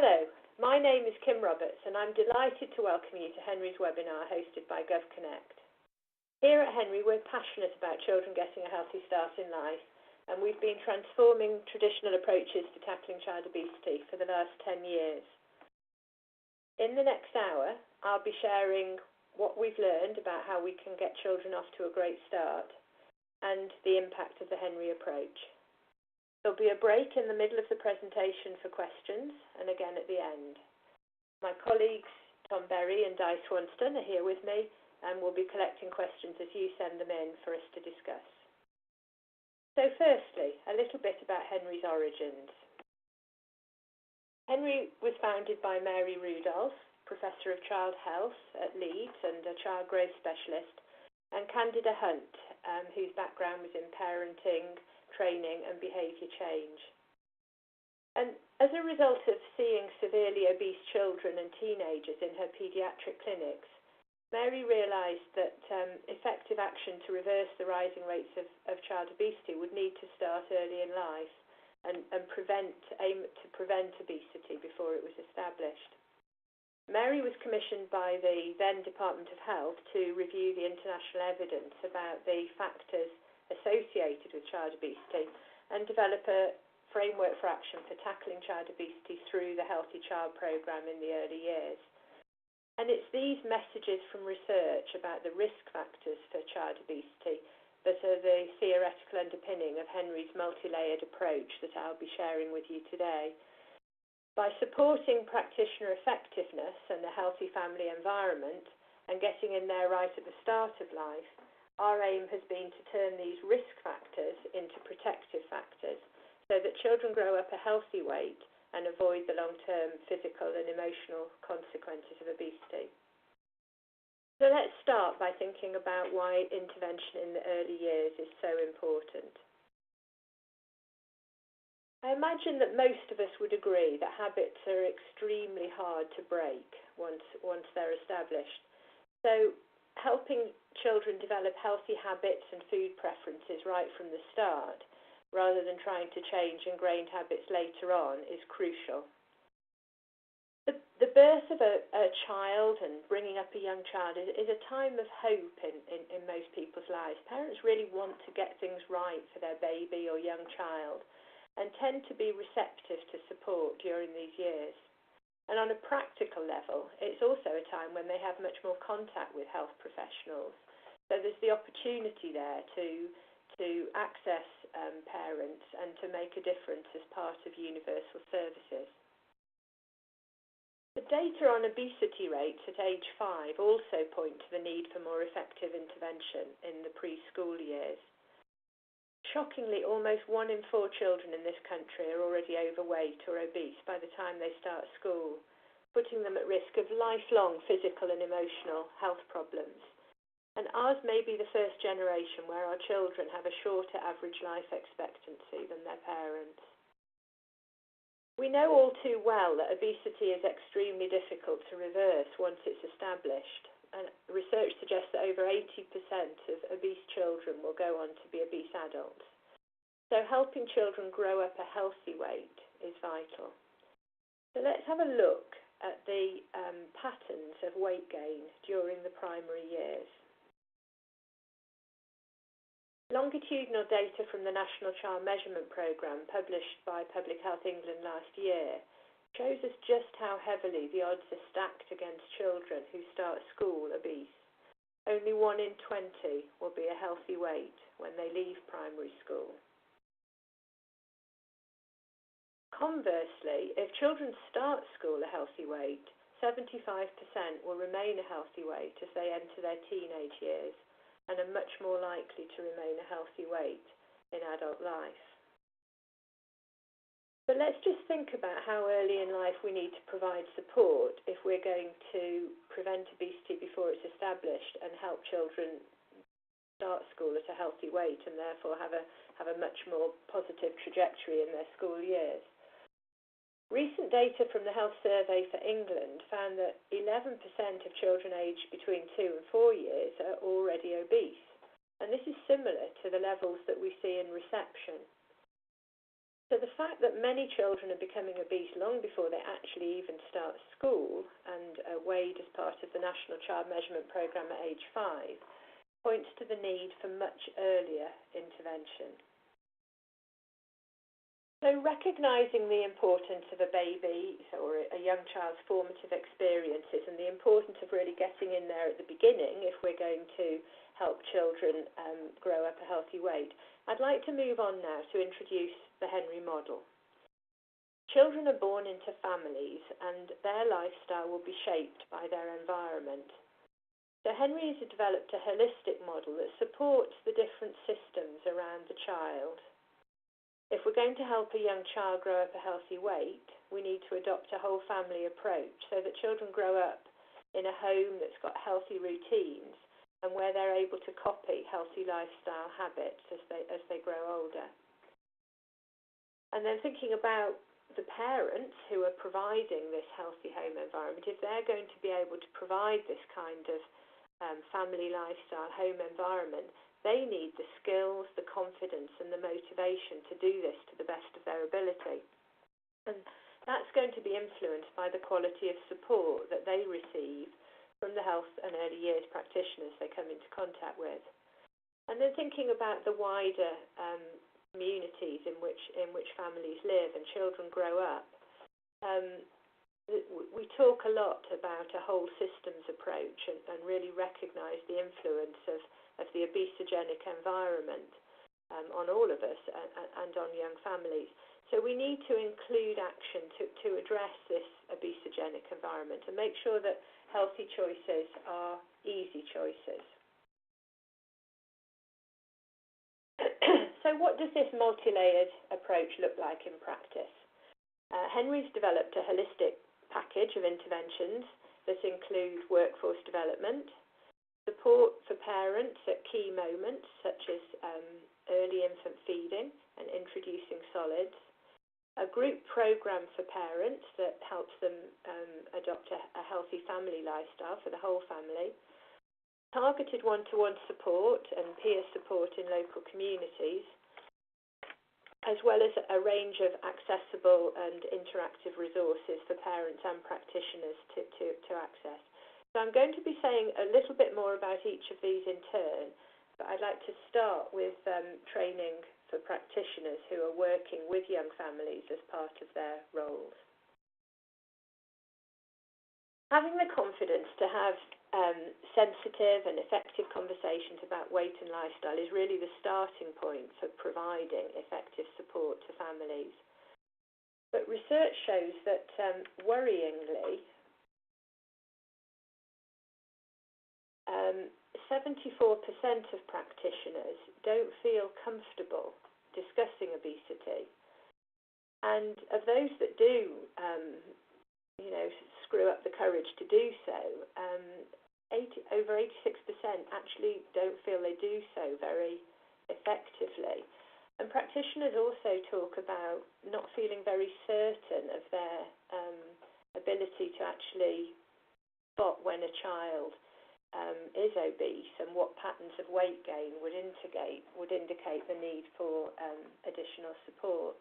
Hello, my name is Kim Roberts and I'm delighted to welcome you to Henry's webinar hosted by GovConnect. Here at Henry, we're passionate about children getting a healthy start in life, and we've been transforming traditional approaches to tackling child obesity for the last 10 years. In the next hour, I'll be sharing what we've learned about how we can get children off to a great start and the impact of the Henry approach. There'll be a break in the middle of the presentation for questions and again at the end. My colleagues Tom Berry and Di Swanston are here with me, and we'll be collecting questions as you send them in for us to discuss. So firstly, a little bit about Henry's origins. Henry was founded by Mary Rudolph, Professor of Child Health at Leeds and a child growth specialist, and Candida Hunt, whose background was in parenting, training and behaviour change. And as a result of seeing severely obese children and teenagers in her paediatric clinics, Mary realised that effective action to reverse the rising rates of child obesity would need to start early in life and aim to prevent obesity before it was established. Mary was commissioned by the then Department of Health to review the international evidence about the factors associated with child obesity and develop a framework for action for tackling child obesity through the Healthy Child Programme in the early years. And it's these messages from research about the risk factors for child obesity that are the theoretical underpinning of Henry's multi-layered approach that I'll be sharing with you today. By supporting practitioner effectiveness and a healthy family environment and getting in there right at the start of life, our aim has been to turn these risk factors into protective factors so that children grow up a healthy weight and avoid the long-term physical and emotional consequences of obesity. So let's start by thinking about why intervention in the early years is so important. I imagine that most of us would agree that habits are extremely hard to break once they're established. So helping children develop healthy habits and food preferences right from the start, rather than trying to change ingrained habits later on, is crucial. The birth of a child and bringing up a young child is a time of hope in most people's lives. Parents really want to get things right for their baby or young child and tend to be receptive to support during these years. And on a practical level, it's also a time when they have much more contact with health professionals. So there's the opportunity there to access parents and to make a difference as part of universal services. The data on obesity rates at age 5 also point to the need for more effective intervention in the preschool years. Shockingly, almost 1 in 4 children in this country are already overweight or obese by the time they start school, putting them at risk of lifelong physical and emotional health problems. And ours may be the first generation where our children have a shorter average life expectancy than their parents. We know all too well that obesity is extremely difficult to reverse once it's established. And research suggests that over 80% of obese children will go on to be obese adults. So helping children grow up a healthy weight is vital. So let's have a look at the patterns of weight gain during the primary years. Longitudinal data from the National Child Measurement Programme, published by Public Health England last year, shows us just how heavily the odds are stacked against children who start school obese. Only 1 in 20 will be a healthy weight when they leave primary school. Conversely, if children start school a healthy weight, 75% will remain a healthy weight as they enter their teenage years, and are much more likely to remain a healthy weight in adult life. But let's just think about how early in life we need to provide support if we're going to prevent obesity before it's established and help children start school at a healthy weight and therefore have a much more positive trajectory in their school years. Recent data from the Health Survey for England found that 11% of children aged between 2 and 4 years are already obese, and this is similar to the levels that we see in reception. So the fact that many children are becoming obese long before they actually even start school and are weighed as part of the National Child Measurement Programme at age 5 points to the need for much earlier intervention. So recognising the importance of a baby or a young child's formative experiences and the importance of really getting in there at the beginning if we're going to help children grow up a healthy weight, I'd like to move on now to introduce the Henry model. Children are born into families and their lifestyle will be shaped by their environment. So Henry has developed a holistic model that supports the different systems around the child. If we're going to help a young child grow up a healthy weight, we need to adopt a whole family approach so that children grow up in a home that's got healthy routines and where they're able to copy healthy lifestyle habits as they grow older. And then thinking about the parents who are providing this healthy home environment, if they're going to be able to provide this kind of family lifestyle home environment, they need the skills, the confidence and the motivation to do this to the best of their ability. And that's going to be influenced by the quality of support that they receive from the health and early years practitioners they come into contact with. And then thinking about the wider communities in which families live and children grow up, we talk a lot about a whole systems approach and really recognise the influence of the obesogenic environment on all of us and on young families. So we need to include action to address this obesogenic environment and make sure that healthy choices are easy choices. So what does this multi-layered approach look like in practice? Henry's developed a holistic package of interventions that include workforce development, support for parents at key moments such as early infant feeding and introducing solids, a group program for parents that helps them adopt a healthy family lifestyle for the whole family, targeted one-to-one support and peer support in local communities, as well as a range of accessible and interactive resources for parents and practitioners to access. So I'm going to be saying a little bit more about each of these in turn, but I'd like to start with training for practitioners who are working with young families as part of their roles. Having the confidence to have sensitive and effective conversations about weight and lifestyle is really the starting point for providing effective support to families. But research shows that, worryingly, 74% of practitioners don't feel comfortable discussing obesity. And of those that do, screw up the courage to do so, over 86% actually don't feel they do so very effectively. And practitioners also talk about not feeling very certain of their ability to actually spot when a child is obese and what patterns of weight gain would indicate the need for additional support.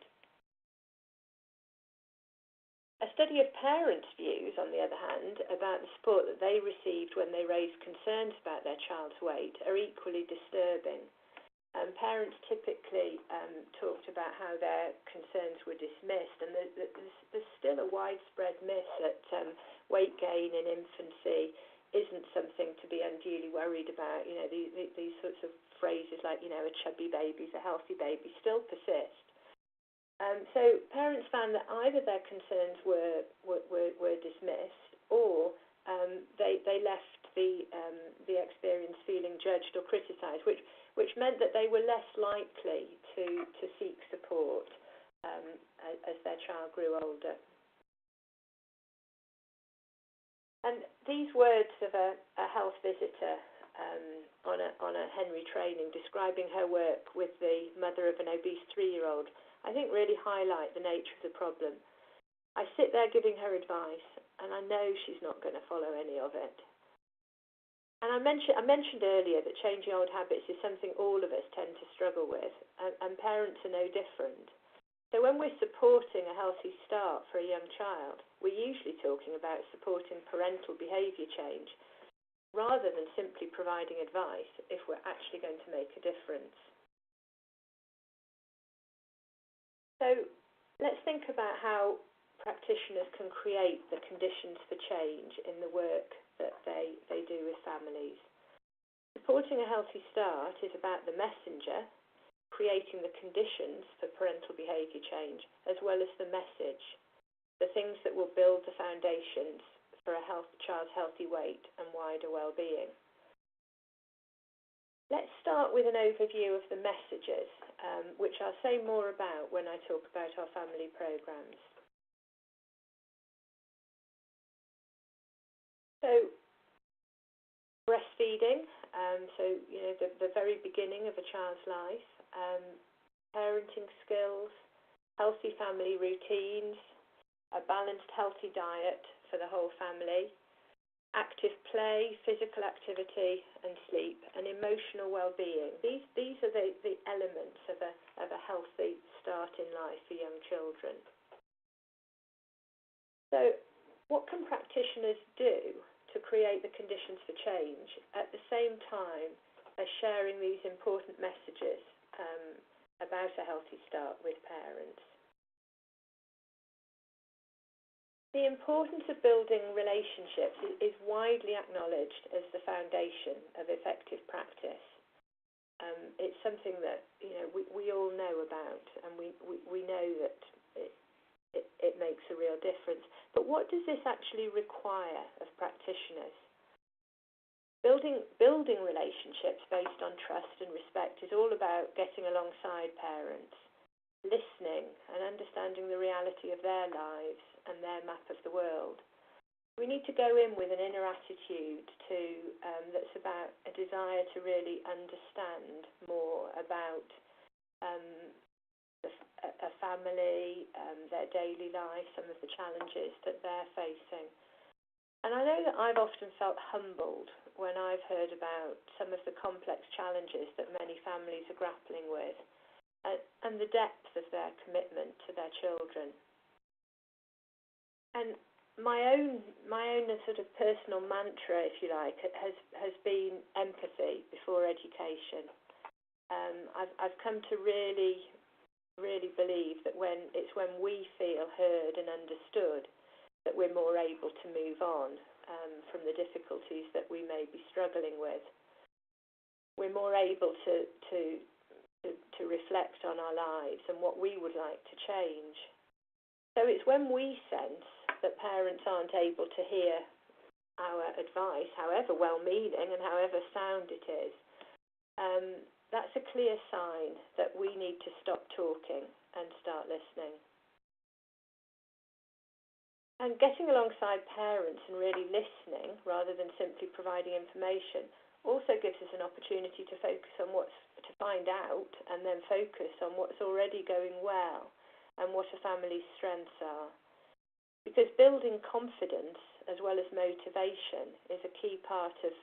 A study of parents' views, on the other hand, about the support that they received when they raised concerns about their child's weight are equally disturbing. Parents typically talked about how their concerns were dismissed, and there's still a widespread myth that weight gain in infancy isn't something to be unduly worried about. These sorts of phrases like, a chubby baby's a healthy baby still persist. So parents found that either their concerns were dismissed, or they left the experience feeling judged or criticised, which meant that they were less likely to seek support as their child grew older. And these words of a health visitor on a Henry training describing her work with the mother of an obese 3-year-old, I think really highlight the nature of the problem. I sit there giving her advice, and I know she's not going to follow any of it. And I mentioned earlier that changing old habits is something all of us tend to struggle with, and parents are no different. So when we're supporting a healthy start for a young child, we're usually talking about supporting parental behaviour change rather than simply providing advice if we're actually going to make a difference. So let's think about how practitioners can create the conditions for change in the work that they do with families. Supporting a healthy start is about the messenger, creating the conditions for parental behaviour change, as well as the message, the things that will build the foundations for a child's healthy weight and wider well-being. Let's start with an overview of the messages, which I'll say more about when I talk about our family programmes. So, breastfeeding, the very beginning of a child's life, parenting skills, healthy family routines, a balanced, healthy diet for the whole family, active play, physical activity and sleep, and emotional well-being. These are the elements of a healthy start in life for young children. So what can practitioners do to create the conditions for change at the same time as sharing these important messages about a healthy start with parents? The importance of building relationships is widely acknowledged as the foundation of effective practice. It's something that we all know about, and we know that it makes a real difference. But what does this actually require of practitioners? Building relationships based on trust and respect is all about getting alongside parents, listening and understanding the reality of their lives and their map of the world. We need to go in with an inner attitude that's about a desire to really understand more about a family, their daily life, some of the challenges that they're facing. And I know that I've often felt humbled when I've heard about some of the complex challenges that many families are grappling with, and the depth of their commitment to their children. And my own sort of personal mantra, if you like, has been empathy before education. I've come to really believe that when we feel heard and understood, that we're more able to move on from the difficulties that we may be struggling with. We're more able to reflect on our lives and what we would like to change. So it's when we sense that parents aren't able to hear our advice, however well-meaning and however sound it is, that's a clear sign that we need to stop talking and start listening. And getting alongside parents and really listening, rather than simply providing information, also gives us an opportunity to focus on to find out and then focus on what's already going well and what a family's strengths are. Because building confidence as well as motivation is a key part of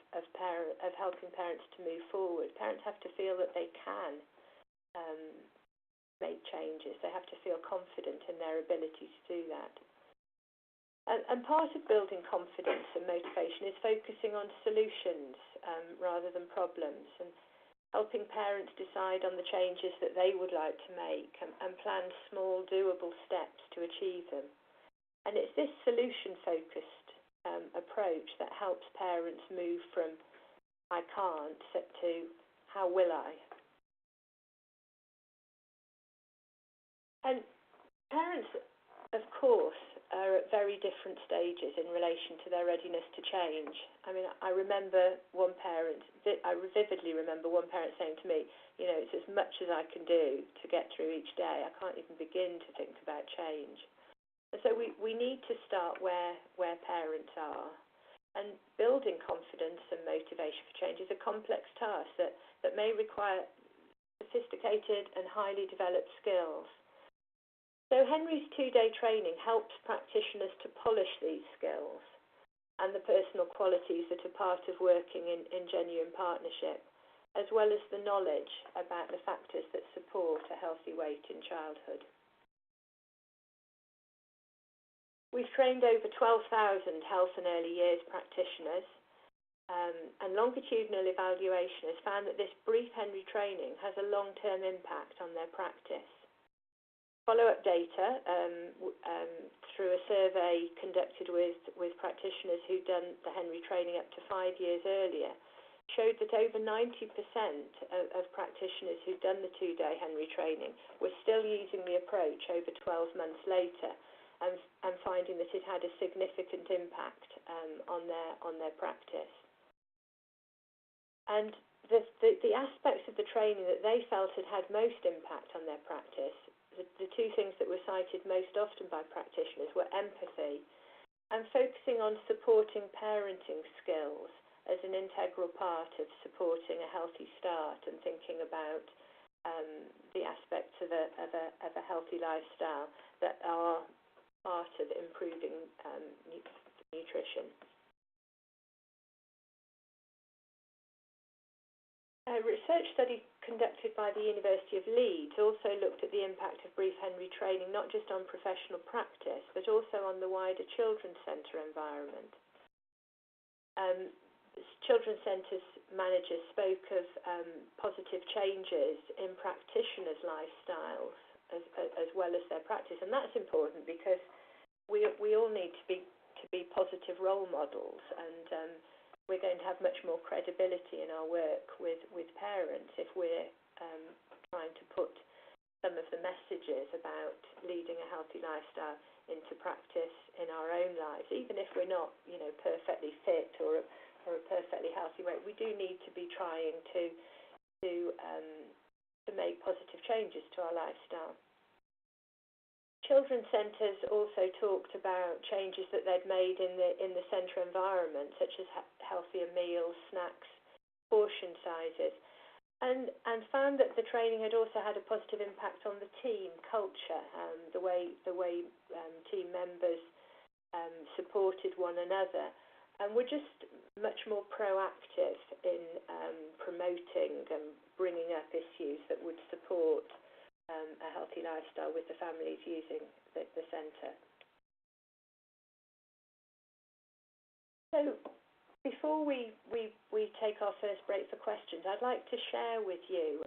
helping parents to move forward. Parents have to feel that they can make changes. They have to feel confident in their ability to do that. And part of building confidence and motivation is focusing on solutions rather than problems, and helping parents decide on the changes that they would like to make and plan small, doable steps to achieve them. And it's this solution-focused approach that helps parents move from I can't to how will I. And parents, of course, are at very different stages in relation to their readiness to change. I mean, I vividly remember one parent saying to me, it's as much as I can do to get through each day. I can't even begin to think about change. And so we need to start where parents are. And building confidence and motivation for change is a complex task that may require sophisticated and highly developed skills. So Henry's 2-day training helps practitioners to polish these skills and the personal qualities that are part of working in genuine partnership, as well as the knowledge about the factors that support a healthy weight in childhood. We've trained over 12,000 health and early years practitioners, and longitudinal evaluation has found that this brief Henry training has a long-term impact on their practice. Follow-up data through a survey conducted with practitioners who'd done the Henry training up to 5 years earlier showed that over 90% of practitioners who'd done the 2-day Henry training were still using the approach over 12 months later and finding that it had a significant impact on their practice. And the aspects of the training that they felt had most impact on their practice, the two things that were cited most often by practitioners were empathy and focusing on supporting parenting skills as an integral part of supporting a healthy start and thinking about the aspects of a healthy lifestyle that are part of improving nutrition. A research study conducted by the University of Leeds also looked at the impact of brief Henry training not just on professional practice but also on the wider children's centre environment. Children's centres managers spoke of positive changes in practitioners' lifestyles as well as their practice, and that's important because we all need to be positive role models, and we're going to have much more credibility in our work with parents if we're trying to put some of the messages about leading a healthy lifestyle into practice in our own lives. Even if we're not, perfectly fit or a perfectly healthy weight, we do need to be trying to make positive changes to our lifestyle. Children's centres also talked about changes that they'd made in the centre environment, such as healthier meals, snacks, portion sizes, and found that the training had also had a positive impact on the team culture, the way team members supported one another, and were just much more proactive in promoting and bringing up issues that would support a healthy lifestyle with the families using the centre. So before we take our first break for questions, I'd like to share with you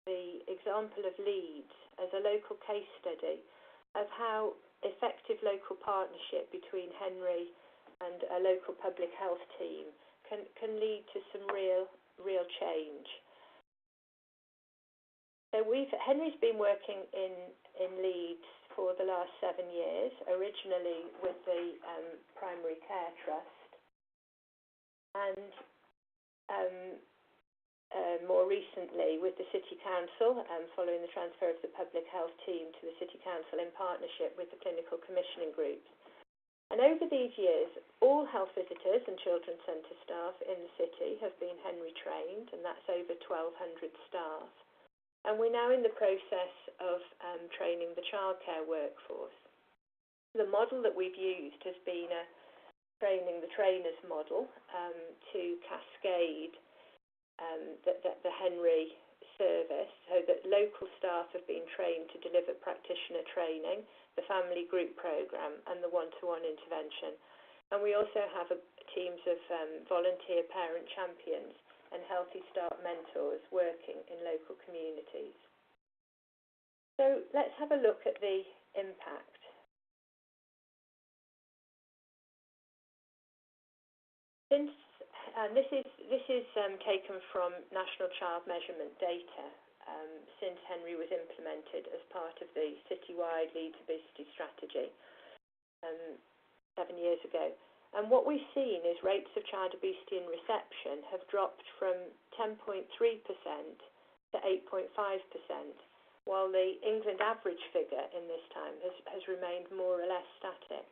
the example of Leeds as a local case study of how effective local partnership between Henry and a local public health team can lead to some real change. So Henry's been working in Leeds for the last 7 years, originally with the Primary Care Trust, and more recently with the City Council, following the transfer of the public health team to the City Council in partnership with the clinical commissioning groups. And over these years, all health visitors and children's centre staff in the city have been Henry trained, and that's over 1,200 staff. And we're now in the process of training the childcare workforce. The model that we've used has been a training the trainers model to cascade the Henry service, so that local staff have been trained to deliver practitioner training, the family group programme and the one-to-one intervention. And we also have teams of volunteer parent champions and Healthy Start mentors working in local communities. So let's have a look at the impact. This is taken from National Child Measurement data since Henry was implemented as part of the citywide Leeds Obesity Strategy 7 years ago. And what we've seen is rates of child obesity in reception have dropped from 10.3% to 8.5%, while the England average figure in this time has remained more or less static.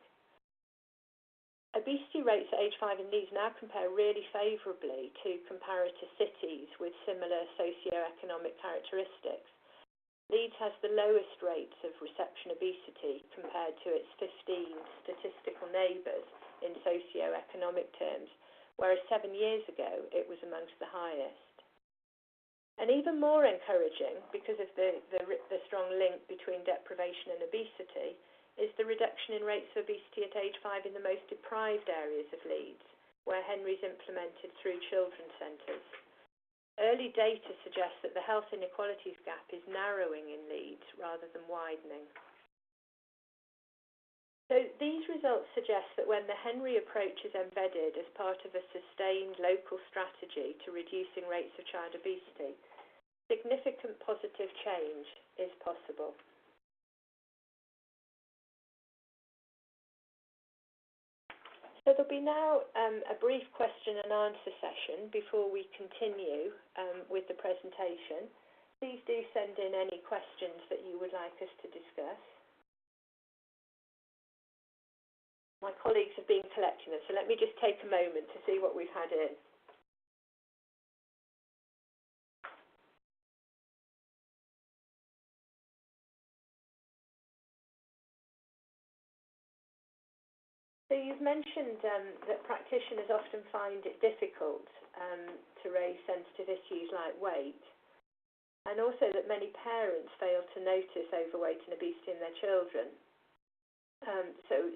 Obesity rates at age 5 in Leeds now compare really favourably to comparator cities with similar socio-economic characteristics. Leeds has the lowest rates of reception obesity compared to its 15 statistical neighbours in socio-economic terms, whereas 7 years ago it was amongst the highest. And even more encouraging, because of the strong link between deprivation and obesity, is the reduction in rates of obesity at age 5 in the most deprived areas of Leeds, where Henry's implemented through children's centres. Early data suggests that the health inequalities gap is narrowing in Leeds rather than widening. So these results suggest that when the Henry approach is embedded as part of a sustained local strategy to reducing rates of child obesity, significant positive change is possible. So there'll be now a brief question and answer session before we continue with the presentation. Please do send in any questions that you would like us to discuss. My colleagues have been collecting them, so let me just take a moment to see what we've had in. So you've mentioned that practitioners often find it difficult to raise sensitive issues like weight, and also that many parents fail to notice overweight and obesity in their children.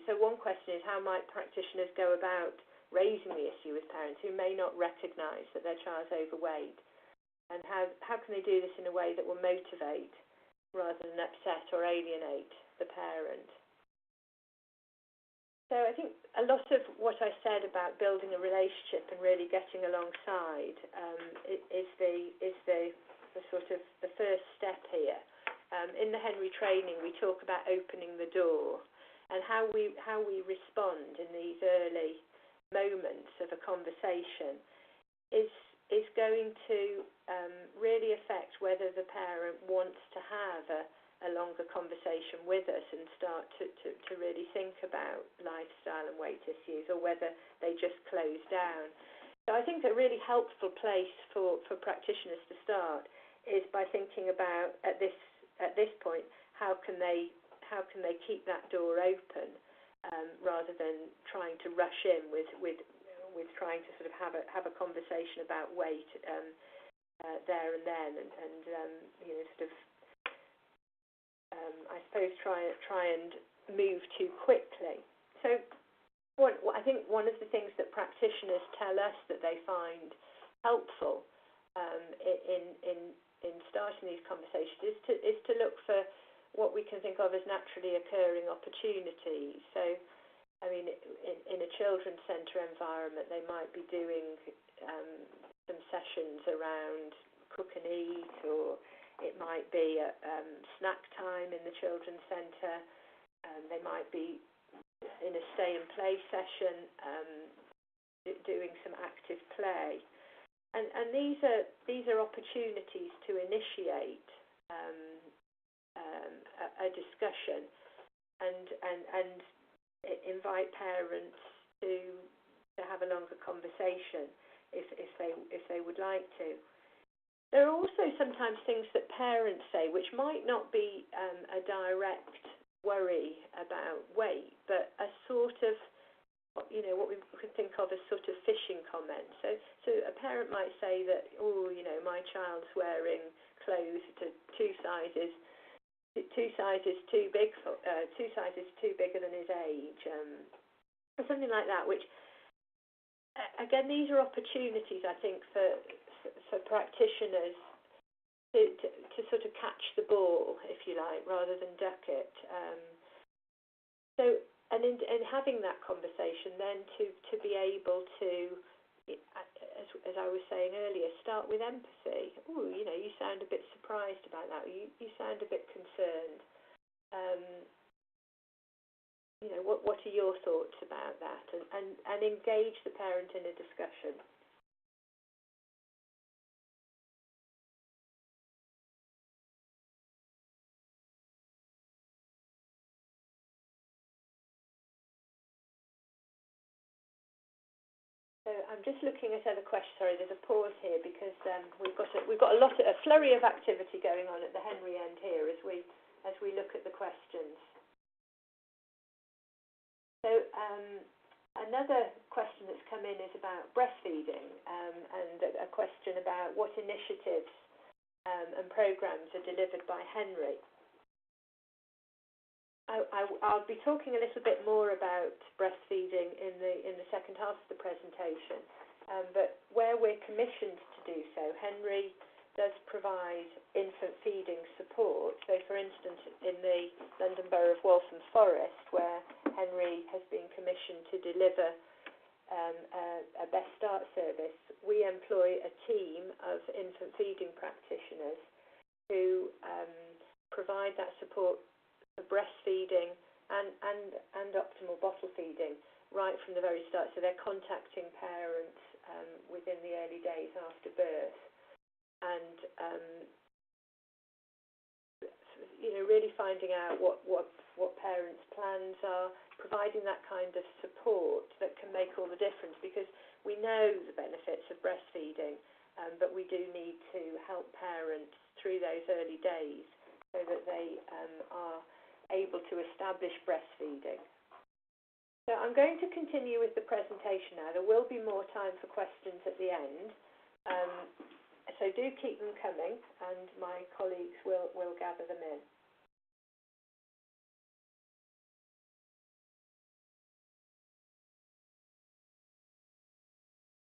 So one question is, how might practitioners go about raising the issue with parents who may not recognise that their child's overweight, and how can they do this in a way that will motivate rather than upset or alienate the parent? So I think a lot of what I said about building a relationship and really getting alongside is the sort of the first step here. In the Henry training, we talk about opening the door and how we respond in these early moments of a conversation is going to really affect whether the parent wants to have a longer conversation with us and start to really think about lifestyle and weight issues, or whether they just close down. So I think a really helpful place for practitioners to start is by thinking about at this point how can they keep that door open rather than trying to rush in with trying to sort of have a conversation about weight there and then, and sort of I suppose try and move too quickly. So I think one of the things that practitioners tell us that they find helpful in starting these conversations is to look for what we can think of as naturally occurring opportunities. So, I mean, in a children's centre environment, they might be doing some sessions around cook and eat, or it might be a snack time in the children's centre. They might be in a stay and play session, doing some active play, and these are opportunities to initiate a discussion and invite parents to have a longer conversation if they would like to. There are also sometimes things that parents say which might not be a direct worry about weight, but a sort of, what we could think of as sort of fishing comments. So a parent might say that, my child's wearing clothes to two sizes too bigger than his age, or something like that. Which, again, these are opportunities, I think, for practitioners to sort of catch the ball, if you like, rather than duck it. And in having that conversation, then to be able to, as I was saying earlier, start with empathy. Oh, you sound a bit surprised about that. You sound a bit concerned. What are your thoughts about that? And engage the parent in a discussion. So I'm just looking at other questions. Sorry, there's a pause here because we've got a flurry of activity going on at the Henry end here as we look at the questions. So another question that's come in is about breastfeeding, and a question about what initiatives and programs are delivered by Henry. I'll be talking a little bit more about breastfeeding in the second half of the presentation, but where we're commissioned to do so, Henry does provide infant feeding support. So, for instance, in the London Borough of Waltham Forest, where Henry has been commissioned to deliver a Best Start service, we employ a team of infant feeding practitioners who provide that support for breastfeeding and optimal bottle feeding right from the very start. So they're contacting parents within the early days after birth, and really finding out what parents' plans are, providing that kind of support that can make all the difference, because we know the benefits of breastfeeding, but we do need to help parents through those early days so that they are able to establish breastfeeding. So I'm going to continue with the presentation now. There will be more time for questions at the end, so do keep them coming, and my colleagues will gather them in.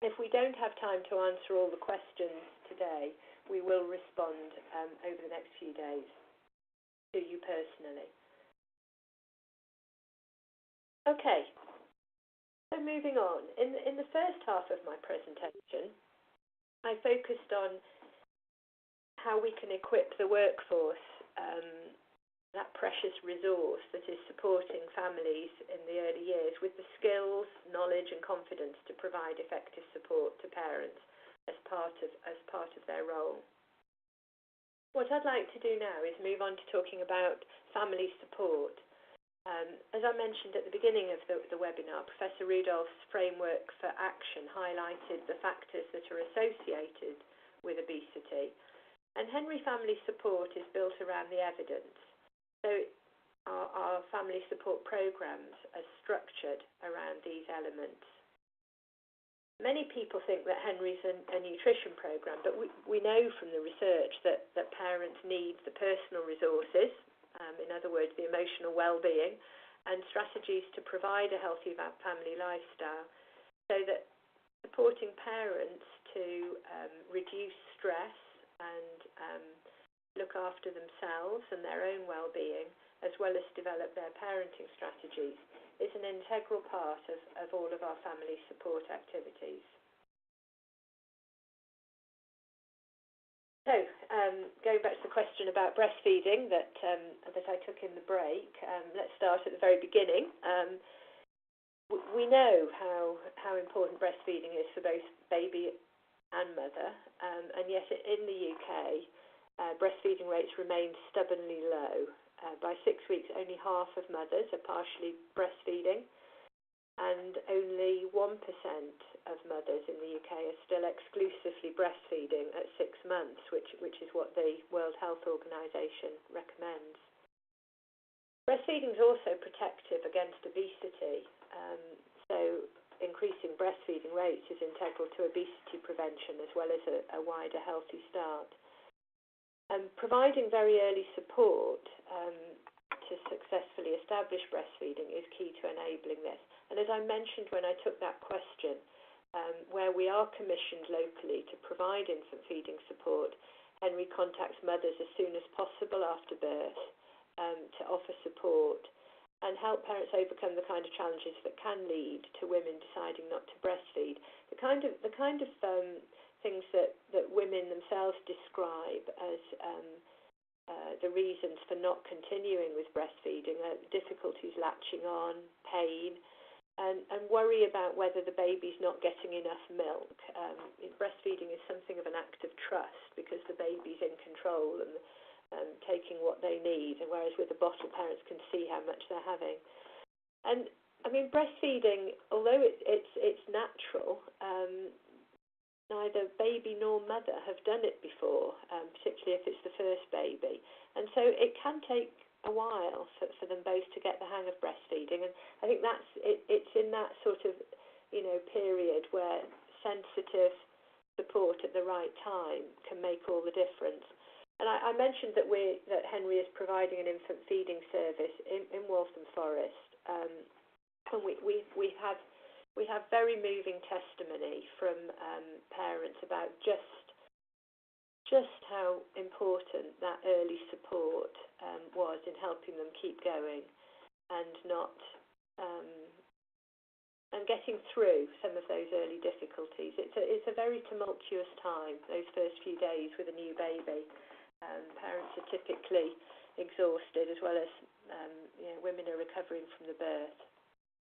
If we don't have time to answer all the questions today, we will respond over the next few days to you personally. Okay, so moving on. In the first half of my presentation, I focused on how we can equip the workforce, that precious resource that is supporting families in the early years, with the skills, knowledge and confidence to provide effective support to parents as part of their role. What I'd like to do now is move on to talking about family support. As I mentioned at the beginning of the webinar, Professor Rudolph's framework for action highlighted the factors that are associated with obesity, and Henry Family Support is built around the evidence. So our family support programs are structured around these elements. Many people think that Henry's a nutrition program, but we know from the research that parents need the personal resources, in other words, the emotional well-being, and strategies to provide a healthy family lifestyle, so that supporting parents to reduce stress and look after themselves and their own well-being, as well as develop their parenting strategies, is an integral part of all of our family support activities. So, going back to the question about breastfeeding that I took in the break, let's start at the very beginning. We know how important breastfeeding is for both baby and mother, and yet in the UK, breastfeeding rates remain stubbornly low. By 6 weeks, only half of mothers are partially breastfeeding, and only 1% of mothers in the UK are still exclusively breastfeeding at 6 months, which is what the World Health Organization recommends. Breastfeeding is also protective against obesity, so increasing breastfeeding rates is integral to obesity prevention as well as a wider healthy start. Providing very early support to successfully establish breastfeeding is key to enabling this. And as I mentioned when I took that question, where we are commissioned locally to provide infant feeding support, Henry contacts mothers as soon as possible after birth to offer support and help parents overcome the kind of challenges that can lead to women deciding not to breastfeed. The kind of things that women themselves describe as the reasons for not continuing with breastfeeding are difficulties latching on, pain, and worry about whether the baby's not getting enough milk. Breastfeeding is something of an act of trust because the baby's in control and taking what they need, and whereas with a bottle, parents can see how much they're having. And I mean, breastfeeding, although it's natural, neither baby nor mother have done it before, particularly if it's the first baby. And so it can take a while for them both to get the hang of breastfeeding. And I think it's in that sort of, period where sensitive support at the right time can make all the difference. And I mentioned that Henry is providing an infant feeding service in Waltham Forest, and we have very moving testimony from parents about just how important that early support was in helping them keep going and not and getting through some of those early difficulties. It's a very tumultuous time, those first few days with a new baby. Parents are typically exhausted, as well as women are recovering from the birth.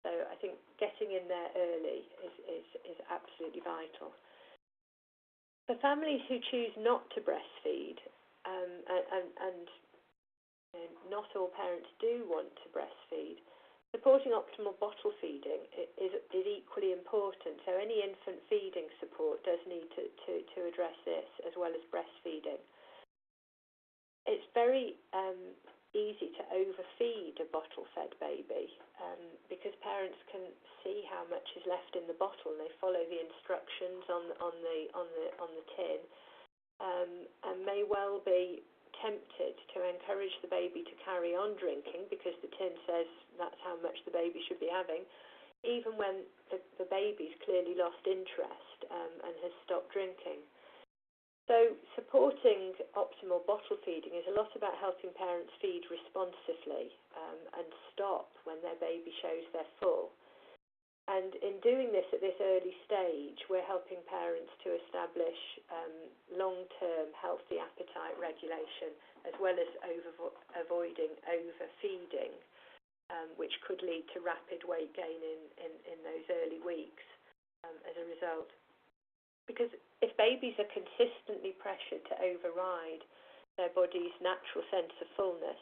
So I think getting in there early is absolutely vital. For families who choose not to breastfeed, and not all parents do want to breastfeed, supporting optimal bottle feeding is equally important. So any infant feeding support does need to address this, as well as breastfeeding. It's very easy to overfeed a bottle-fed baby because parents can see how much is left in the bottle, and they follow the instructions on the tin, and may well be tempted to encourage the baby to carry on drinking because the tin says that's how much the baby should be having, even when the baby's clearly lost interest and has stopped drinking. So supporting optimal bottle feeding is a lot about helping parents feed responsively and stop when their baby shows they're full. And in doing this at this early stage, we're helping parents to establish long-term healthy appetite regulation, as well as avoiding overfeeding, which could lead to rapid weight gain in those early weeks as a result. Because if babies are consistently pressured to override their body's natural sense of fullness,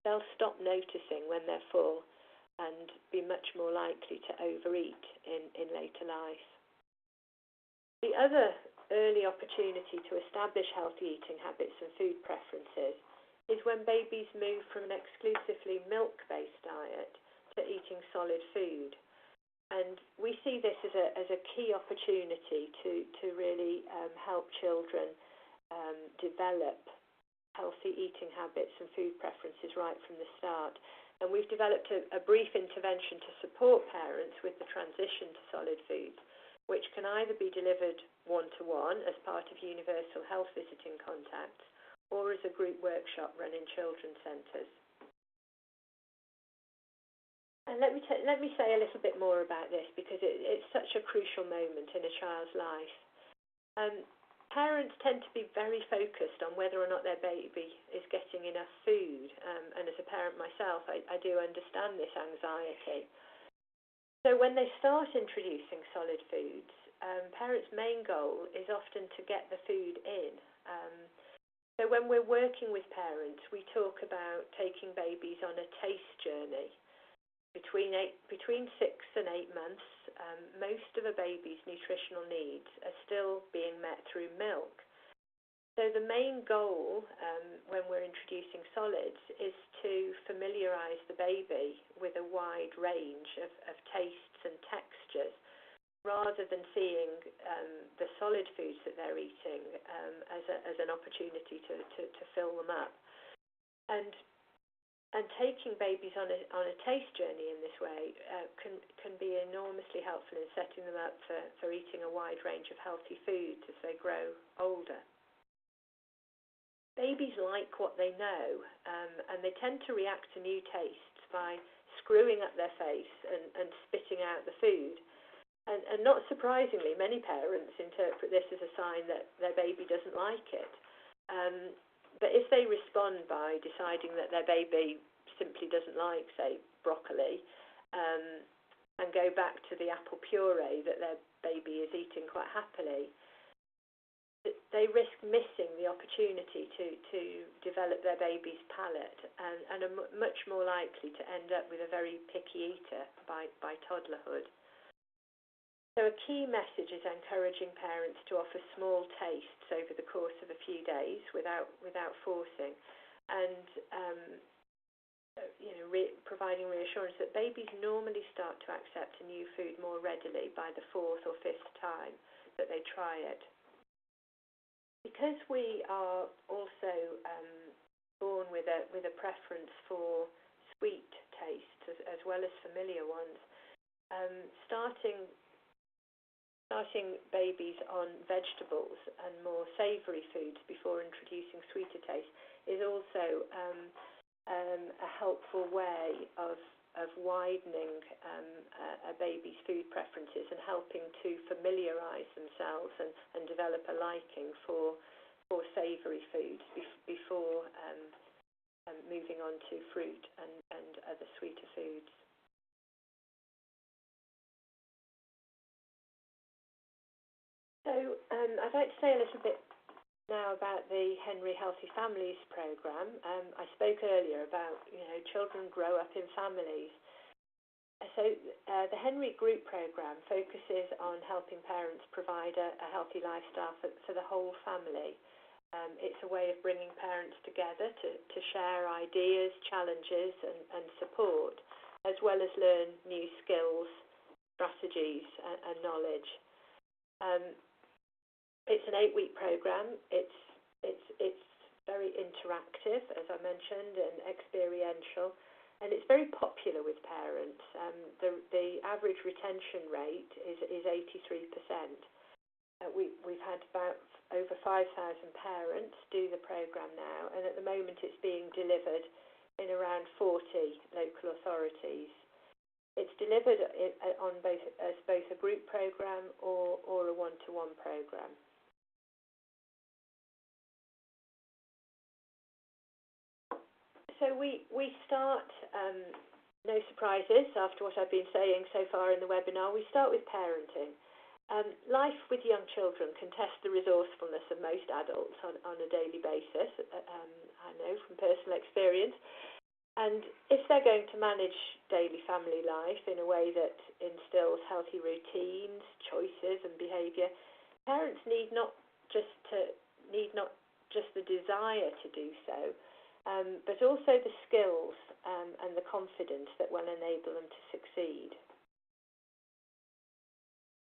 they'll stop noticing when they're full and be much more likely to overeat in later life. The other early opportunity to establish healthy eating habits and food preferences is when babies move from an exclusively milk-based diet to eating solid food. And we see this as a key opportunity to really help children develop healthy eating habits and food preferences right from the start. And we've developed a brief intervention to support parents with the transition to solid foods, which can either be delivered one-to-one as part of universal health visiting contacts, or as a group workshop run in children's centres. And let me say a little bit more about this, because it's such a crucial moment in a child's life. Parents tend to be very focused on whether or not their baby is getting enough food, and as a parent myself, I do understand this anxiety. So when they start introducing solid foods, parents' main goal is often to get the food in. So when we're working with parents, we talk about taking babies on a taste journey. Between 6 and 8 months, most of a baby's nutritional needs are still being met through milk. So the main goal when we're introducing solids is to familiarise the baby with a wide range of tastes and textures, rather than seeing the solid foods that they're eating as an opportunity to fill them up. And taking babies on a taste journey in this way can be enormously helpful in setting them up for eating a wide range of healthy foods as they grow older. Babies like what they know, and they tend to react to new tastes by screwing up their face and spitting out the food. And not surprisingly, many parents interpret this as a sign that their baby doesn't like it. But if they respond by deciding that their baby simply doesn't like, say, broccoli, and go back to the apple puree that their baby is eating quite happily, they risk missing the opportunity to develop their baby's palate and are much more likely to end up with a very picky eater by toddlerhood. So a key message is encouraging parents to offer small tastes over the course of a few days without forcing, and providing reassurance that babies normally start to accept a new food more readily by the 4th or 5th time that they try it. Because we are also born with a preference for sweet tastes as well as familiar ones, starting babies on vegetables and more savoury foods before introducing sweeter taste is also a helpful way of widening a baby's food preferences and helping to familiarise themselves and develop a liking for savoury foods before moving on to fruit and other sweeter foods. So I'd like to say a little bit now about the Henry Healthy Families programme. I spoke earlier about, children grow up in families. So the Henry Group programme focuses on helping parents provide a healthy lifestyle for the whole family. It's a way of bringing parents together to share ideas, challenges and support, as well as learn new skills, strategies and knowledge. It's an 8-week programme. It's very interactive, as I mentioned, and experiential, and it's very popular with parents. The average retention rate is 83%. We've had about over 5,000 parents do the programme now, and at the moment it's being delivered in around 40 local authorities. It's delivered on both a group programme or a one-to-one programme. So we start, no surprises after what I've been saying so far in the webinar, we start with parenting. Life with young children can test the resourcefulness of most adults on a daily basis, I know from personal experience. And if they're going to manage daily family life in a way that instills healthy routines, choices and behaviour, parents need not just the desire to do so, but also the skills and the confidence that will enable them to succeed.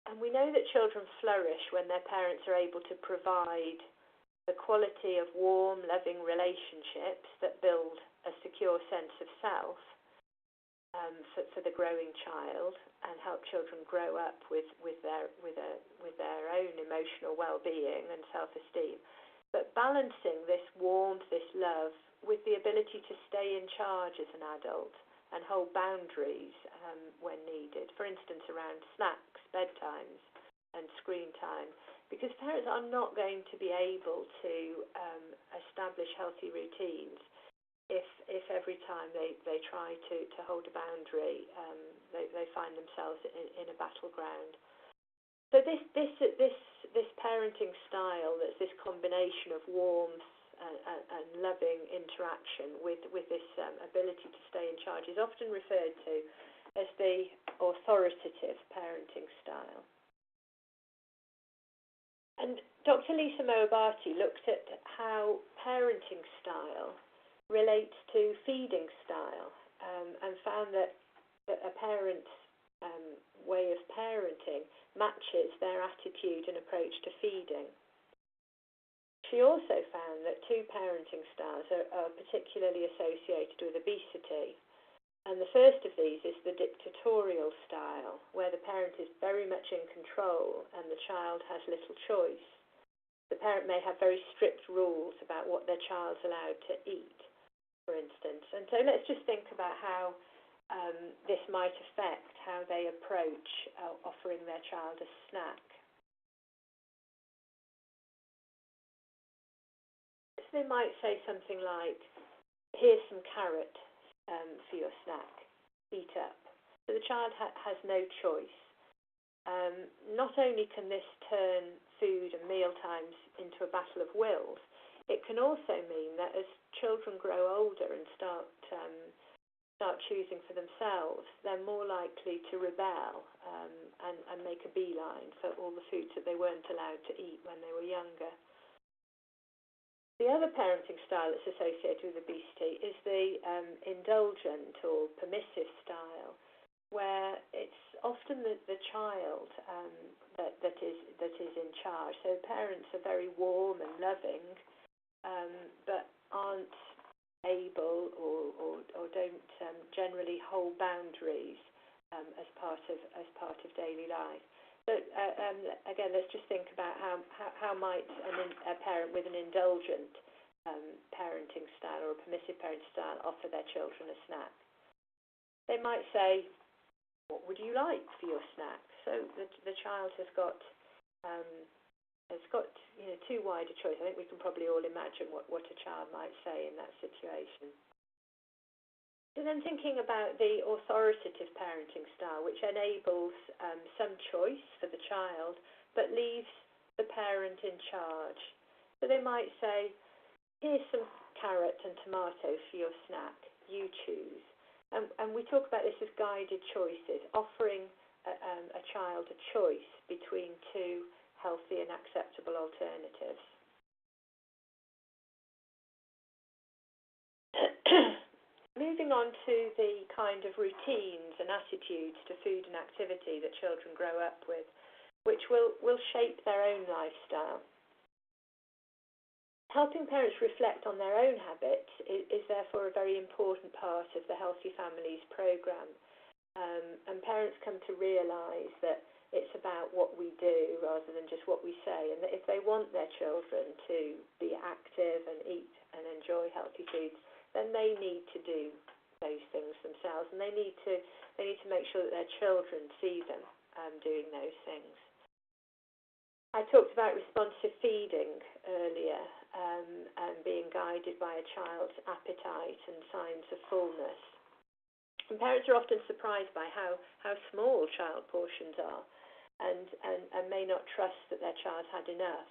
And we know that children flourish when their parents are able to provide the quality of warm, loving relationships that build a secure sense of self for the growing child and help children grow up with their own emotional well-being and self-esteem. But balancing this warmth, this love, with the ability to stay in charge as an adult and hold boundaries when needed, for instance around snacks, bedtimes and screen time, because parents are not going to be able to establish healthy routines if every time they try to hold a boundary they find themselves in a battleground. So this parenting style, that's this combination of warmth and loving interaction with this ability to stay in charge, is often referred to as the authoritative parenting style. And Dr. Lisa Moabati looked at how parenting style relates to feeding style and found that a parent's way of parenting matches their attitude and approach to feeding. She also found that 2 parenting styles are particularly associated with obesity. And the first of these is the dictatorial style, where the parent is very much in control and the child has little choice. The parent may have very strict rules about what their child's allowed to eat, for instance. And so let's just think about how this might affect how they approach offering their child a snack. So they might say something like, "Here's some carrot for your snack, eat up." So the child has no choice. Not only can this turn food and meal times into a battle of wills, it can also mean that as children grow older and start choosing for themselves, they're more likely to rebel and make a beeline for all the foods that they weren't allowed to eat when they were younger. The other parenting style that's associated with obesity is the indulgent or permissive style, where it's often often the child that is in charge. So parents are very warm and loving, but aren't able or don't generally hold boundaries as part of daily life. So again, let's just think about how might a parent with an indulgent parenting style or a permissive parenting style offer their children a snack. They might say, "What would you like for your snack?" So the child has got too wide a choice. I think we can probably all imagine what a child might say in that situation. So then thinking about the authoritative parenting style, which enables some choice for the child, but leaves the parent in charge. So they might say, "Here's some carrot and tomatoes for your snack. You choose." And we talk about this as guided choices, offering a child a choice between two healthy and acceptable alternatives. Moving on to the kind of routines and attitudes to food and activity that children grow up with, which will shape their own lifestyle. Helping parents reflect on their own habits is therefore a very important part of the Healthy Families programme. And parents come to realise that it's about what we do rather than just what we say, and that if they want their children to be active and eat and enjoy healthy foods, then they need to do those things themselves, and they need to make sure that their children see them doing those things. I talked about responsive feeding earlier, and being guided by a child's appetite and signs of fullness. And parents are often surprised by how small child portions are, and may not trust that their child had enough.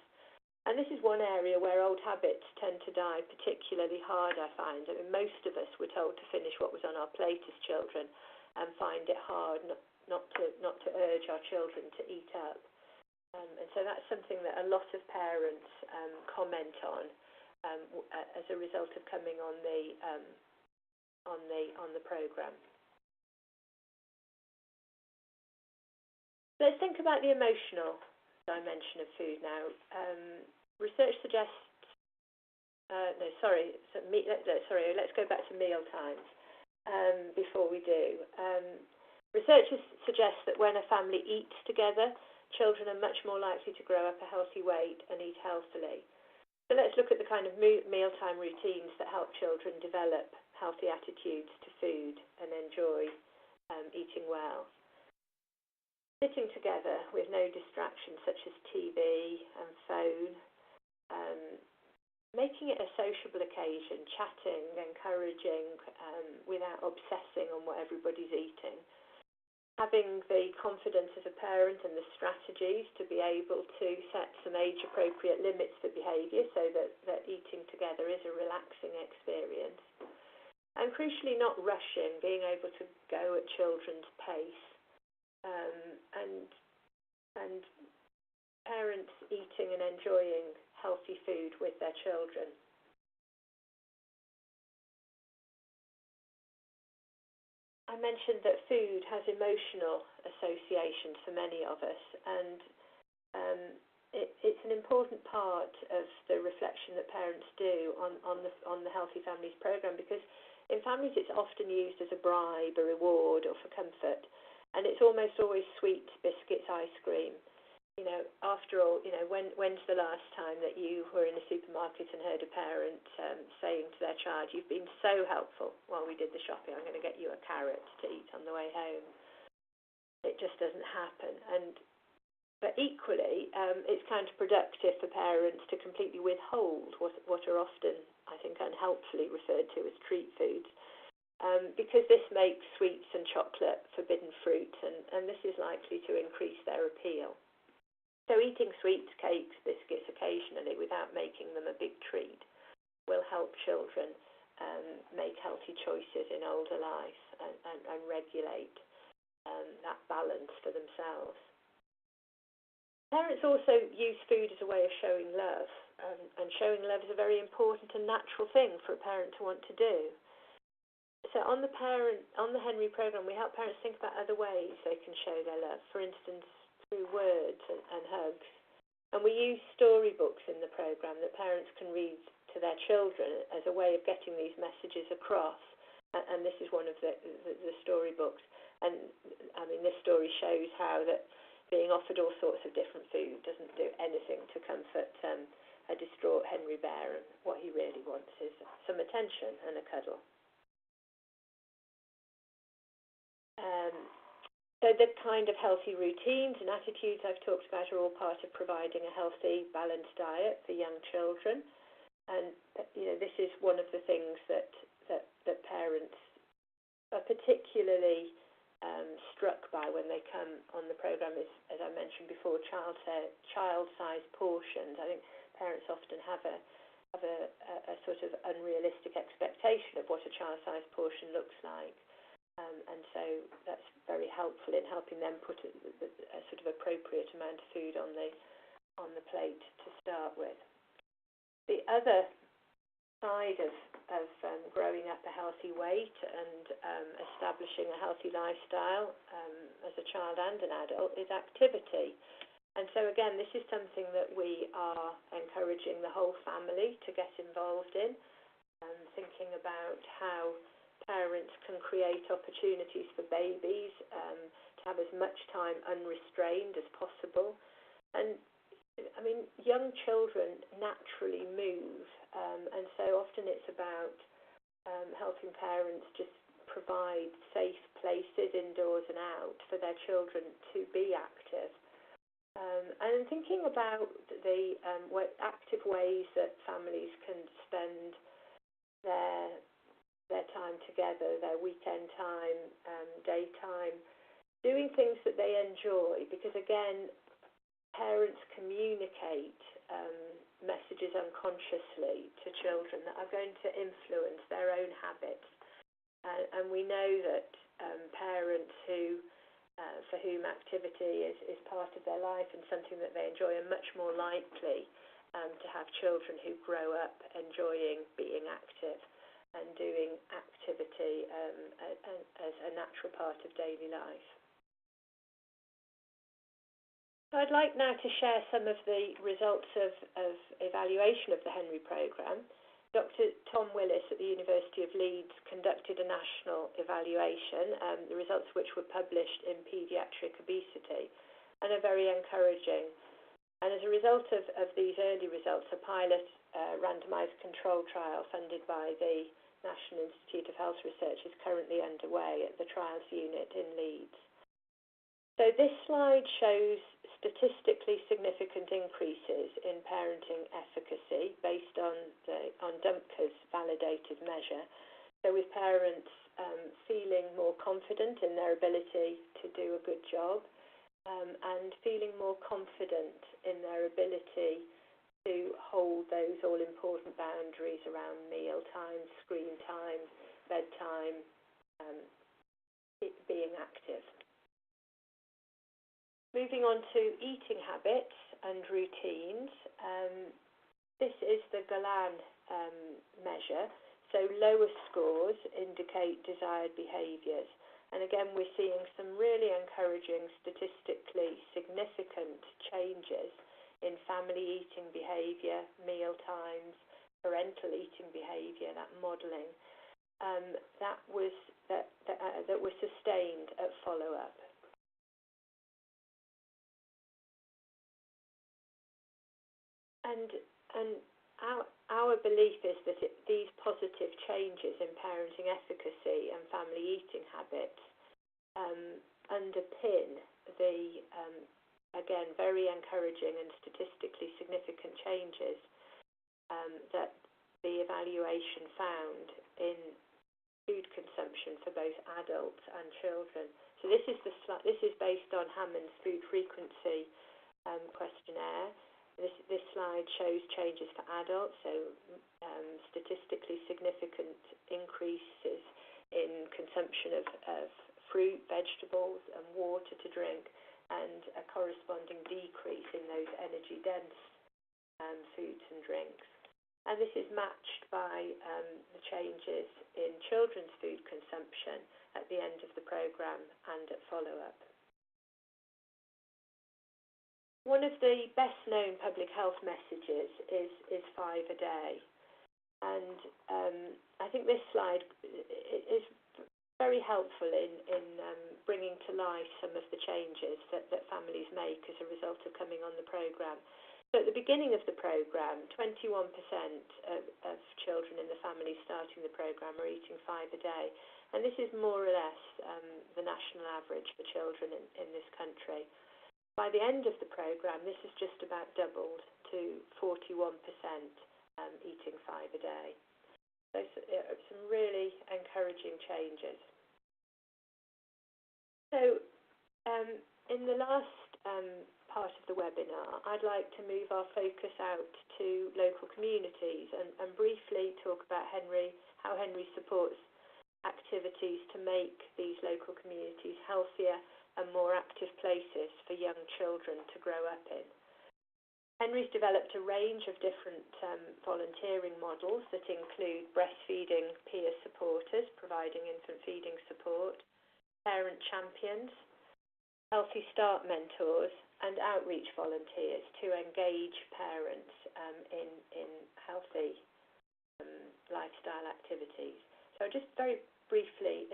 And this is one area where old habits tend to die particularly hard, I find. I mean, most of us were told to finish what was on our plate as children, and find it hard not to urge our children to eat up. And so that's something that a lot of parents comment on as a result of coming on the programme. Let's think about the emotional dimension of food now. Research suggests. Let's go back to meal times before we do. Researchers suggest that when a family eats together, children are much more likely to grow up a healthy weight and eat healthily. So let's look at the kind of mealtime routines that help children develop healthy attitudes to food and enjoy eating well. Sitting together with no distractions such as TV and phone, making it a sociable occasion, chatting, encouraging, without obsessing on what everybody's eating. Having the confidence as a parent and the strategies to be able to set some age-appropriate limits for behaviour so that eating together is a relaxing experience. And crucially, not rushing, being able to go at children's pace. And parents eating and enjoying healthy food with their children. I mentioned that food has emotional associations for many of us, and it's an important part of the reflection that parents do on the Healthy Families programme, because in families it's often used as a bribe, a reward, or for comfort, and it's almost always sweets, biscuits, ice cream. After all, when's the last time that you were in a supermarket and heard a parent saying to their child, "You've been so helpful while we did the shopping, I'm going to get you a carrot to eat on the way home." It just doesn't happen. But equally, it's counterproductive for parents to completely withhold what are often, I think, unhelpfully referred to as treat foods, because this makes sweets and chocolate forbidden fruit, and this is likely to increase their appeal. So eating sweets, cakes, biscuits occasionally without making them a big treat will help children make healthy choices in older life and regulate that balance for themselves. Parents also use food as a way of showing love, and showing love is a very important and natural thing for a parent to want to do. So on the Henry program, we help parents think about other ways they can show their love. For instance, through words and hugs. And we use storybooks in the program that parents can read to their children as a way of getting these messages across. And this is one of the storybooks. And I mean, this story shows how that being offered all sorts of different food doesn't do anything to comfort a distraught Henry Bear, and what he really wants is some attention and a cuddle. So the kind of healthy routines and attitudes I've talked about are all part of providing a healthy, balanced diet for young children. And this is one of the things that parents are particularly struck by when they come on the program is, as I mentioned before, child-sized portions. I think parents often have a sort of unrealistic expectation of what a child-sized portion looks like. And so that's very helpful in helping them put a sort of appropriate amount of food on the plate to start with. The other side of growing up a healthy weight and establishing a healthy lifestyle as a child and an adult is activity. And so again, this is something that we are encouraging the whole family to get involved in, thinking about how parents can create opportunities for babies to have as much time unrestrained as possible. And I mean, young children naturally move, and so often it's about helping parents just provide safe places indoors and out for their children to be active. And thinking about the active ways that families can spend their time together, their weekend time, daytime, doing things that they enjoy, because again, parents communicate messages unconsciously to children that are going to influence their own habits. And we know that parents for whom activity is part of their life and something that they enjoy are much more likely to have children who grow up enjoying being active and doing activity as a natural part of daily life. So I'd like now to share some of the results of evaluation of the Henry programme. Dr. Tom Willis at the University of Leeds conducted a national evaluation, the results of which were published in Paediatric Obesity, and are very encouraging. And as a result of these early results, a pilot randomised control trial funded by the National Institute of Health Research is currently underway at the Trials Unit in Leeds. So this slide shows statistically significant increases in parenting efficacy based on Dumpker's validated measure. So with parents feeling more confident in their ability to do a good job and feeling more confident in their ability to hold those all-important boundaries around meal time, screen time, bedtime, being active. Moving on to eating habits and routines, this is the Galan measure. So lower scores indicate desired behaviours. And again, we're seeing some really encouraging, statistically significant changes in family eating behaviour, meal times, parental eating behaviour, that modelling, that was sustained at follow-up. And our belief is that these positive changes in parenting efficacy and family eating habits underpin the again, very encouraging and statistically significant changes that the evaluation found in food consumption for both adults and children. So this is based on Hammond's food frequency questionnaire. This slide shows changes for adults, so statistically significant increases in consumption of fruit, vegetables, and water to drink, and a corresponding decrease in those energy-dense foods and drinks. and this is matched by the changes in children's food consumption at the end of the programme and at follow-up. One of the best-known public health messages is 5 a day, and I think this slide is very helpful in bringing to life some of the changes that families make as a result of coming on the programme. So at the beginning of the programme, 21% of children in the family starting the programme are eating 5 a day, and this is more or less the national average for children in this country. By the end of the programme, this has just about doubled to 41% eating 5 a day. So some really encouraging changes. So in the last part of the webinar, I'd like to move our focus out to local communities and briefly talk about how Henry supports activities to make these local communities healthier and more active places for young children to grow up in. Henry's developed a range of different volunteering models that include breastfeeding peer supporters, providing infant feeding support, parent champions, Healthy Start mentors, and outreach volunteers to engage parents in healthy lifestyle activities. So I'll just very briefly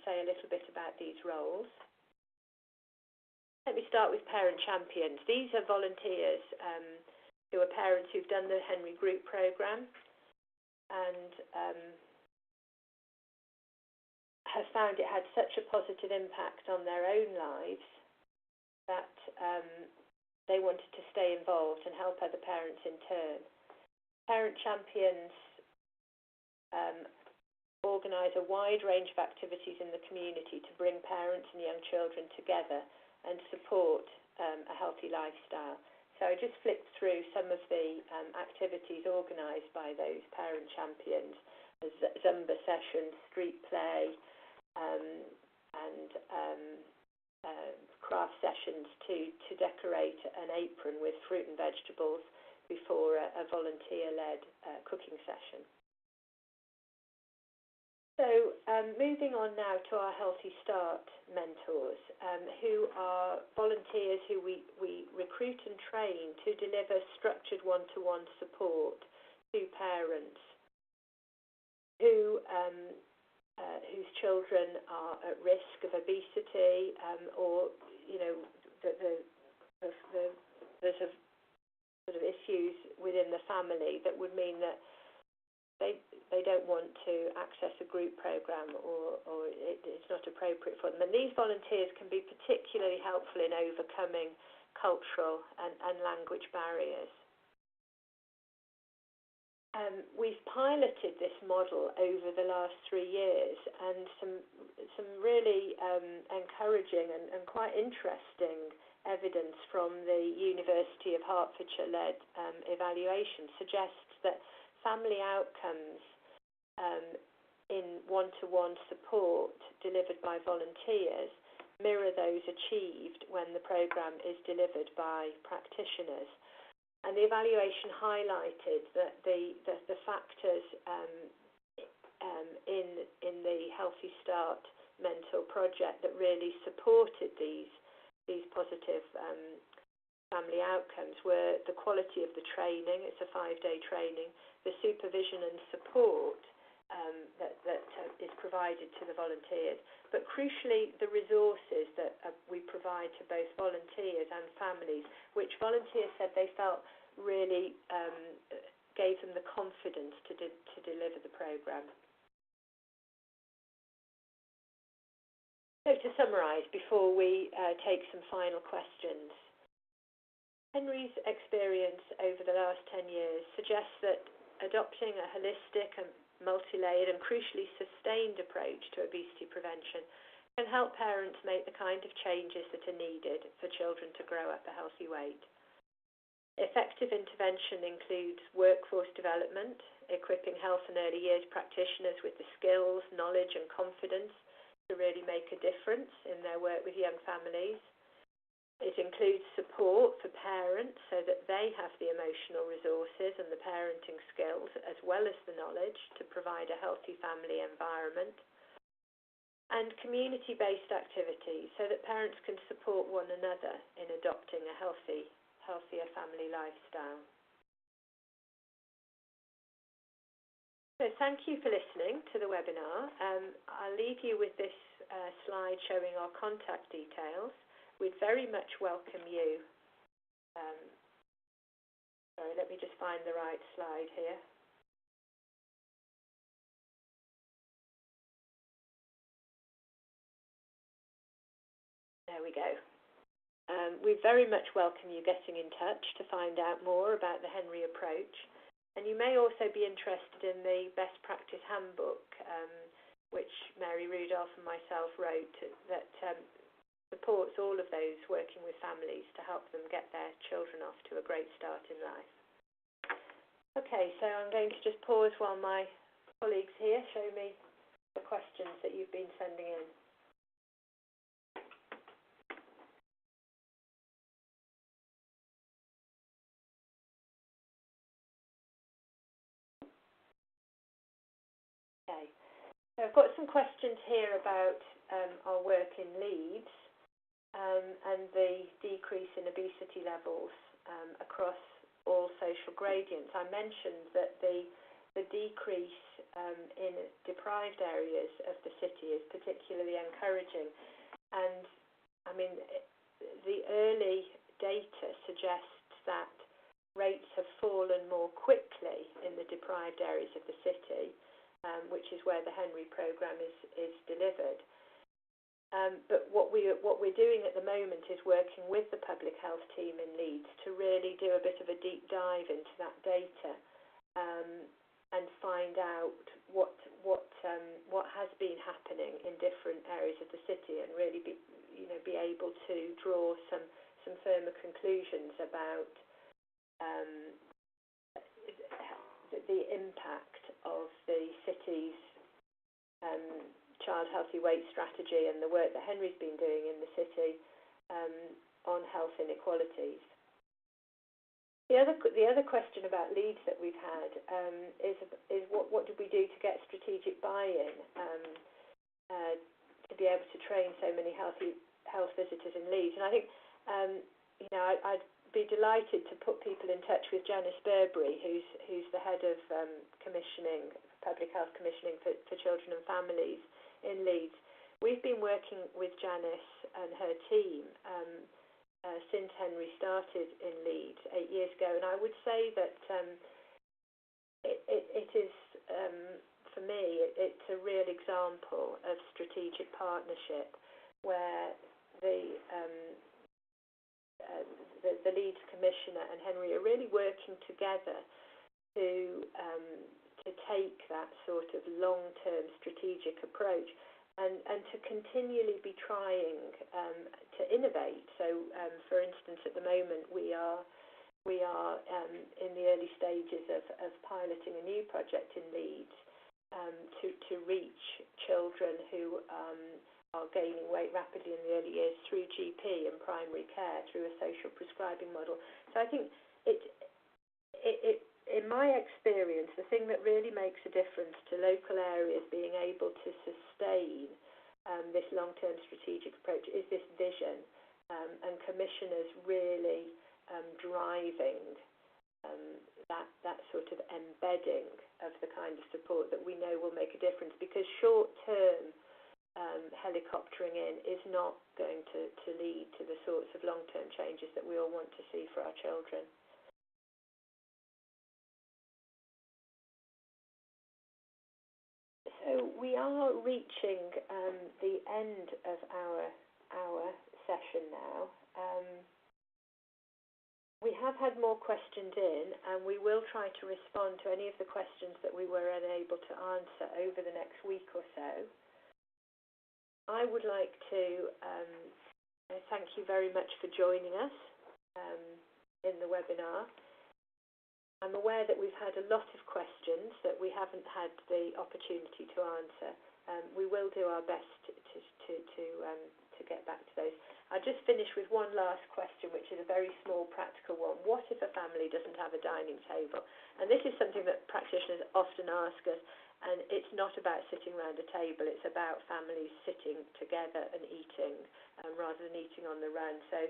say a little bit about these roles. Let me start with parent champions. These are volunteers who are parents who've done the Henry Group programme and have found it had such a positive impact on their own lives that they wanted to stay involved and help other parents in turn. Parent champions organise a wide range of activities in the community to bring parents and young children together and support a healthy lifestyle. So I just flicked through some of the activities organised by those parent champions, Zumba sessions, street play, and craft sessions to decorate an apron with fruit and vegetables before a volunteer-led cooking session. So moving on now to our Healthy Start mentors, who are volunteers who we recruit and train to deliver structured one-to-one support to parents whose children are at risk of obesity or, there's a sort of issues within the family that would mean that they don't want to access a group programme or it's not appropriate for them. And these volunteers can be particularly helpful in overcoming cultural and language barriers. We've piloted this model over the last 3 years, and some really encouraging and quite interesting evidence from the University of Hertfordshire-led evaluation suggests that family outcomes in one-to-one support delivered by volunteers mirror those achieved when the programme is delivered by practitioners. And the evaluation highlighted that the factors in the Healthy Start mentor project that really supported these positive family outcomes were the quality of the training. It's a 5-day training, the supervision and support that is provided to the volunteers, but crucially the resources that we provide to both volunteers and families, which volunteers said they felt really gave them the confidence to deliver the programme. So to summarise before we take some final questions, Henry's experience over the last 10 years suggests that adopting a holistic and multi-layered and crucially sustained approach to obesity prevention can help parents make the kind of changes that are needed for children to grow up a healthy weight. Effective intervention includes workforce development, equipping health and early years practitioners with the skills, knowledge and confidence to really make a difference in their work with young families. It includes support for parents so that they have the emotional resources and the parenting skills as well as the knowledge to provide a healthy family environment. And community-based activities so that parents can support one another in adopting a healthier family lifestyle. So thank you for listening to the webinar. I'll leave you with this slide showing our contact details. We'd very much welcome you. Sorry, let me just find the right slide here. There we go. We very much welcome you getting in touch to find out more about the Henry approach. And you may also be interested in the Best Practice Handbook, which Mary Rudolph and myself wrote, that supports all of those working with families to help them get their children off to a great start in life. Okay, so I'm going to just pause while my colleagues here show me the questions that you've been sending in. Okay, so I've got some questions here about our work in Leeds. And the decrease in obesity levels across all social gradients. I mentioned that the decrease in deprived areas of the city is particularly encouraging. And, I mean, the early data suggests that rates have fallen more quickly in the deprived areas of the city, which is where the Henry programme is delivered. But what we're doing at the moment is working with the public health team in Leeds to really do a bit of a deep dive into that data and find out what has been happening in different areas of the city, and really be able to draw some firmer conclusions about the impact of the city's child healthy weight strategy and the work that Henry's been doing in the city on health inequalities. The other question about Leeds that we've had is what did we do to get strategic buy-in to be able to train so many health visitors in Leeds? And I think I'd be delighted to put people in touch with Janice Burberry, who's the head of commissioning, public health commissioning for children and families in Leeds. We've been working with Janice and her team since Henry started in Leeds 8 years ago, and I would say that it is, for me, it's a real example of strategic partnership where the Leeds Commissioner and Henry are really working together to take that sort of long-term strategic approach and to continually be trying to innovate. So, for instance, at the moment we are in the early stages of piloting a new project in Leeds to reach children who are gaining weight rapidly in the early years through GP and primary care through a social prescribing model. So I think in my experience, the thing that really makes a difference to local areas being able to sustain this long-term strategic approach is this vision, and commissioners really driving that sort of embedding of the kind of support that we know will make a difference, because short-term helicoptering in is not going to lead to the sorts of long-term changes that we all want to see for our children. So we are reaching the end of our session now. We have had more questions in, and we will try to respond to any of the questions that we were unable to answer over the next week or so. I would like to thank you very much for joining us in the webinar. I'm aware that we've had a lot of questions that we haven't had the opportunity to answer. We will do our best to to get back to those. I'll just finish with one last question, which is a very small practical one. What if a family doesn't have a dining table? And this is something that practitioners often ask us, and it's not about sitting around a table, it's about families sitting together and eating rather than eating on the run. So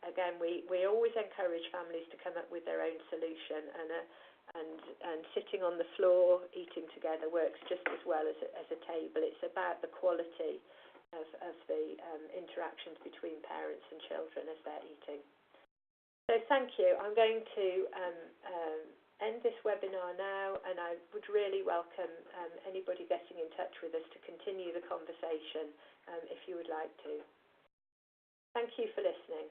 again, we always encourage families to come up with their own solution, and sitting on the floor eating together works just as well as a table. It's about the quality of the interactions between parents and children as they're eating. So thank you. I'm going to end this webinar now, and I would really welcome anybody getting in touch with us to continue the conversation if you would like to. Thank you for listening.